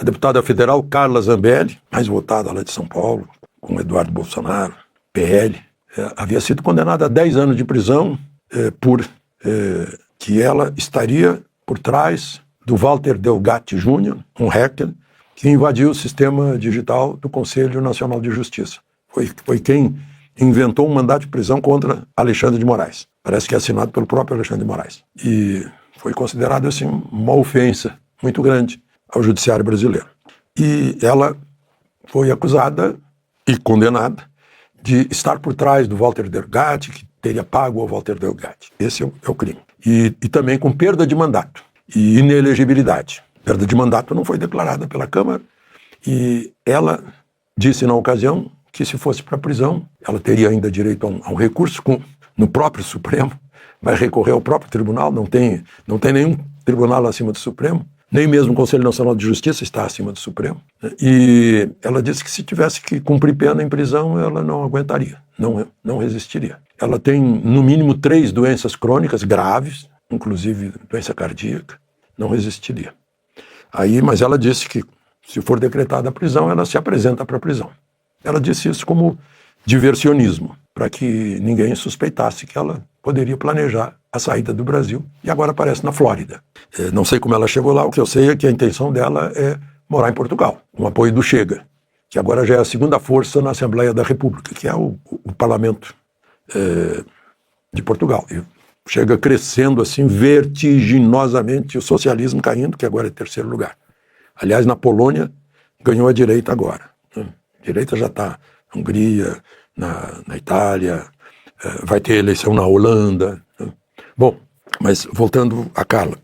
A deputada federal Carla Zambelli, mais votada lá de São Paulo, com Eduardo Bolsonaro, PL, havia sido condenada a 10 anos de prisão por que ela estaria por trás do Walter Delgatti Júnior, um hacker, que invadiu o sistema digital do Conselho Nacional de Justiça. Foi quem inventou um mandado de prisão contra Alexandre de Moraes. Parece que é assinado pelo próprio Alexandre de Moraes. E foi considerado assim uma ofensa muito grande ao judiciário brasileiro. E ela foi acusada e condenada de estar por trás do Walter Delgatti, que teria pago ao Walter Delgatti. Esse é o crime. E também com perda de mandato e inelegibilidade. Perda de mandato não foi declarada pela Câmara e ela disse na ocasião que se fosse para a prisão, ela teria ainda direito a um recurso no próprio Supremo, vai recorrer ao próprio tribunal, não tem nenhum tribunal acima do Supremo, nem mesmo o Conselho Nacional de Justiça está acima do Supremo. E ela disse que se tivesse que cumprir pena em prisão, ela não aguentaria, não resistiria. Ela tem, no mínimo, 3 doenças crônicas graves, inclusive doença cardíaca, não resistiria. Mas ela disse que, se for decretada a prisão, ela se apresenta para a prisão. Ela disse isso como diversionismo, para que ninguém suspeitasse que ela poderia planejar a saída do Brasil, e agora aparece na Flórida. Não sei como ela chegou lá, o que eu sei é que a intenção dela é morar em Portugal, com o apoio do Chega, que agora já é a segunda força na Assembleia da República, que é o parlamento de Portugal. E chega crescendo assim vertiginosamente, o socialismo caindo, que agora é 3º lugar. Aliás, na Polônia ganhou a direita agora. A direita já está na Hungria, na Itália, vai ter eleição na Holanda. Bom, mas voltando a Carla,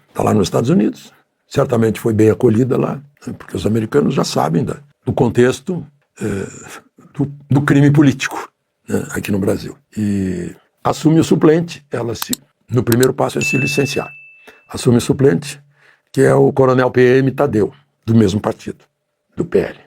está lá nos Estados Unidos, certamente foi bem acolhida lá, porque os americanos já sabem do contexto do crime político, né, aqui no Brasil. E assume o suplente, no primeiro passo é se licenciar. Assume o suplente, que é o coronel PM Tadeu, do mesmo partido, do PL.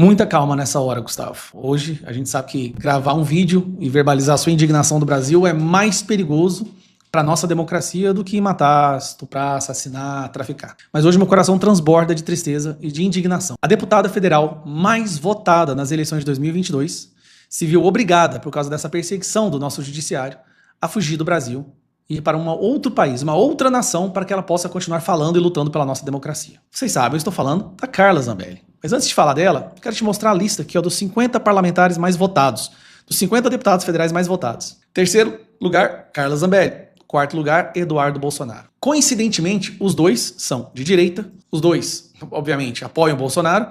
Muita calma nessa hora, Gustavo. Hoje a gente sabe que gravar um vídeo e verbalizar a sua indignação do Brasil é mais perigoso para nossa democracia do que matar, estuprar, assassinar, traficar. Mas hoje meu coração transborda de tristeza e de indignação. A deputada federal mais votada nas eleições de 2022 se viu obrigada, por causa dessa perseguição do nosso judiciário, a fugir do Brasil e ir para um outro país, uma outra nação, para que ela possa continuar falando e lutando pela nossa democracia. Vocês sabem, eu estou falando da Carla Zambelli. Mas antes de falar dela, quero te mostrar a lista aqui dos 50 parlamentares mais votados, dos 50 deputados federais mais votados. 3º lugar, Carla Zambelli. 4º lugar, Eduardo Bolsonaro. Coincidentemente, os dois são de direita, os dois, obviamente, apoiam Bolsonaro,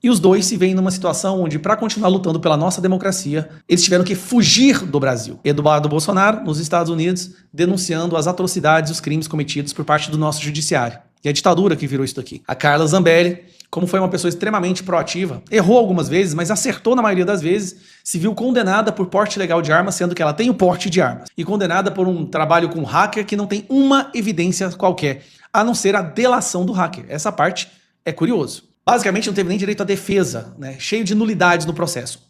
e os dois se veem numa situação onde, para continuar lutando pela nossa democracia, eles tiveram que fugir do Brasil. Eduardo Bolsonaro, nos Estados Unidos, denunciando as atrocidades e os crimes cometidos por parte do nosso judiciário. E a ditadura que virou isso aqui. A Carla Zambelli, como foi uma pessoa extremamente proativa, errou algumas vezes, mas acertou na maioria das vezes, se viu condenada por porte ilegal de armas, sendo que ela tem o porte de armas, e condenada por um trabalho com hacker que não tem uma evidência qualquer, a não ser a delação do hacker. Essa parte é curioso. Basicamente não teve nem direito à defesa, né? Cheio de nulidades no processo.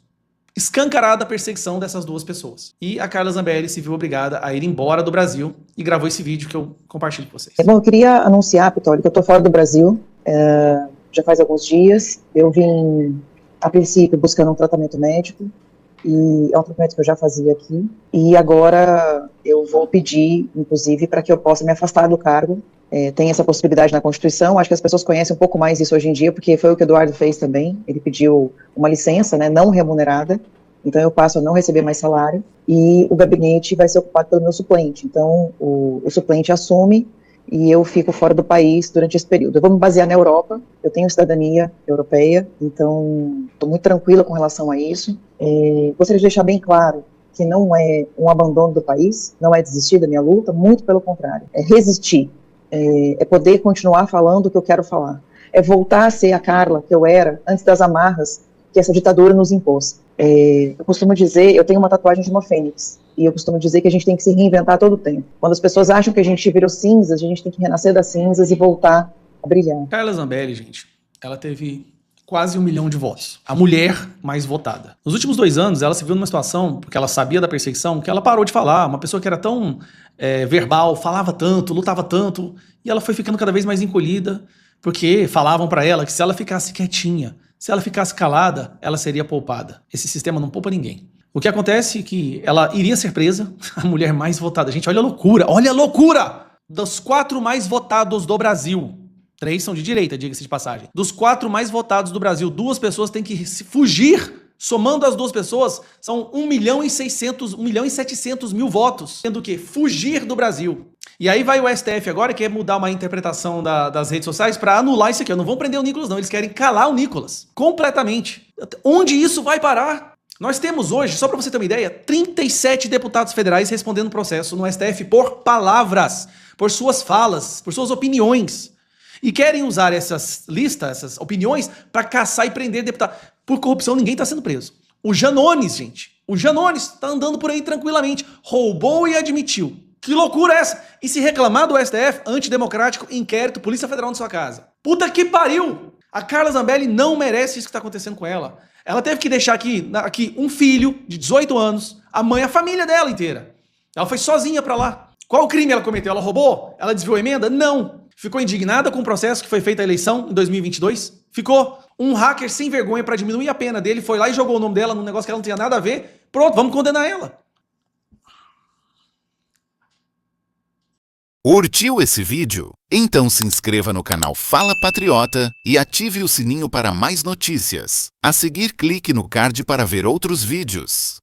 Escancarada a perseguição dessas duas pessoas. E a Carla Zambelli se viu obrigada a ir embora do Brasil e gravou esse vídeo que eu compartilho com vocês. Bom, eu queria anunciar, Pitoli, que eu estou fora do Brasil, já faz alguns dias. Eu vim, a princípio, buscando um tratamento médico, e é um tratamento que eu já fazia aqui, e agora eu vou pedir, inclusive, para que eu possa me afastar do cargo. Tem essa possibilidade na Constituição, acho que as pessoas conhecem um pouco mais isso hoje em dia, porque foi o que o Eduardo fez também. Ele pediu uma licença, né, não remunerada, então eu passo a não receber mais salário, e o gabinete vai ser ocupado pelo meu suplente. Então o suplente assume e eu fico fora do país durante esse período. Eu vou me basear na Europa, eu tenho cidadania europeia, então estou muito tranquila com relação a isso. Gostaria de deixar bem claro que não é um abandono do país, não é desistir da minha luta, muito pelo contrário, é resistir. É poder continuar falando o que eu quero falar, é voltar a ser a Carla que eu era antes das amarras que essa ditadura nos impôs. Eu costumo dizer, eu tenho uma tatuagem de uma fênix, e eu costumo dizer que a gente tem que se reinventar todo o tempo. Quando as pessoas acham que a gente virou cinzas, a gente tem que renascer das cinzas e voltar a brilhar. Carla Zambelli, gente, ela teve quase 1 milhão de votos. A mulher mais votada. Nos últimos 2 anos, ela se viu numa situação, porque ela sabia da perseguição, que ela parou de falar. Uma pessoa que era tão verbal, falava tanto, lutava tanto, e ela foi ficando cada vez mais encolhida, porque falavam pra ela que se ela ficasse quietinha, se ela ficasse calada, ela seria poupada. Esse sistema não poupa ninguém. O que acontece é que ela iria ser presa, a mulher mais votada. Gente, olha a loucura, olha a loucura! Dos 4 mais votados do Brasil, 3 são de direita, diga-se de passagem. Dos 4 mais votados do Brasil, 2 pessoas têm que se fugir. Somando as 2 pessoas, são 1.700.000 votos. Tendo que fugir do Brasil. E aí vai o STF agora, que quer mudar uma interpretação das redes sociais para anular isso aqui. Não vão prender o Nicolas, não. Eles querem calar o Nicolas. Completamente. Onde isso vai parar? Nós temos hoje, só para você ter uma ideia, 37 deputados federais respondendo processo no STF por palavras, por suas falas, por suas opiniões. E querem usar essas listas, essas opiniões, para caçar e prender deputado. Por corrupção, ninguém está sendo preso. O Janones, gente. O Janones está andando por aí tranquilamente. Roubou e admitiu. Que loucura é essa? E se reclamar do STF, antidemocrático, inquérito, Polícia Federal na sua casa. Puta que pariu! A Carla Zambelli não merece isso que está acontecendo com ela. Ela teve que deixar aqui um filho de 18 anos, a mãe, a família dela inteira. Ela foi sozinha para lá. Qual crime ela cometeu? Ela roubou? Ela desviou a emenda? Não. Ficou indignada com o processo que foi feito a eleição em 2022? Ficou. Um hacker sem vergonha para diminuir a pena dele foi lá e jogou o nome dela num negócio que ela não tinha nada a ver. Pronto, vamos condenar ela. Curtiu esse vídeo? Então se inscreva no canal Fala Patriota e ative o sininho para mais notícias. A seguir, clique no card para ver outros vídeos.